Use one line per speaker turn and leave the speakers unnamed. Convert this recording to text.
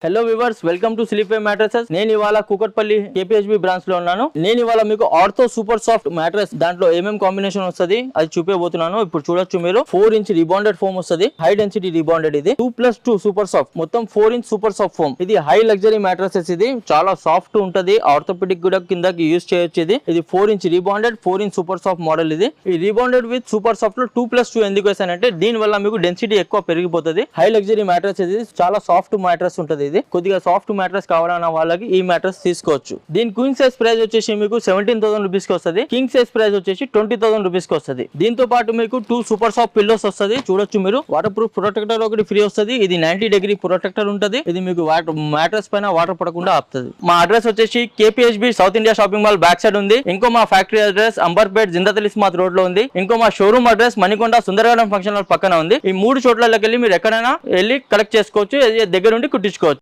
Hello viewers, welcome to sleep mattresses. నేను ఇవాళ Kukatpally KPHB branch లో ఉన్నాను. నేను ఇవాళ మీకు ఆర్థో సూపర్ సాఫ్ట్ మ్యాట్రస్ దాంట్లో ఏమేం కాంబినేషన్ వస్తుంది అది చూపించబోతున్నాను. ఇప్పుడు చూడొచ్చు మీరు 4 ఇంచ్ రిబాండెడ్ ఫోమ్ వస్తుంది, హై డెన్సిటీ రిబాండెడ్. ఇది 2+2 సూపర్ సాఫ్ట్, మొత్తం 4 ఇంచ్ సూపర్ సాఫ్ట్ ఫోమ్. ఇది హై లగ్జరీ మ్యాట్రసెస్. ఇది చాలా సాఫ్ట్ ఉంటది, ఆర్థోపెడిక్ కూడా కిందకి యూజ్ చేయొచ్చు. ఇది 4 inch rebonded, 4 inch super soft model. ఇది ఈ రిబాండెడ్ విత్ సూపర్ సాఫ్ట్ లో 2+2 ఎందుకు వేసానంటే దీని వల్ల మీకు డెన్సిటీ ఎక్కువ పెరిగిపోతుంది. High luxury mattress. ఇది చాలా సాఫ్ట్ మ్యాట్రస్ ఉంటుంది. ఇది కొద్దిగా సాఫ్ట్ మ్యాట్రస్ కావాలన్న వాళ్ళకి ఈ మ్యాట్రస్ తీసుకోవచ్చు. దీని క్వీన్ సైజ్ ప్రైస్ వచ్చేసి మీకు 17,000 రూపీస్ కి వస్తుంది. కింగ్ సైజ్ ప్రైస్ వచ్చేసి 20,000 రూపీస్ కి వస్తుంది. దీంతో పాటు మీకు 2 సూపర్ సాఫ్ట్ పిల్లోస్ వస్తుంది. చూడొచ్చు మీరు. వాటర్ ప్రూఫ్ ప్రొటెక్టర్ ఒకటి ఫ్రీ వస్తుంది. ఇది 90 డిగ్రీ ప్రొటెక్టర్ ఉంటుంది. ఇది మీకు మ్యాట్రస్ పైన వాటర్ పడకుండా ఆపుతుంది. మా అడ్రస్ వచ్చేసి KPHB south India shopping mall back side ఉంది. ఇంకో మా factory address Amberpet Jindal Ismat road లో ఉంది. ఇంకో మా షోరూమ్ అడ్రస్ మణికొండ సుందరగాడం ఫంక్షన్ హాల్ పక్కన ఉంది. ఈ 3 చోట్లకి వెళ్ళి మీరు ఎక్కడైనా వెళ్ళి కలెక్ట్ చేసుకోవచ్చు, దగ్గర నుండి కుట్టించుకోవచ్చు.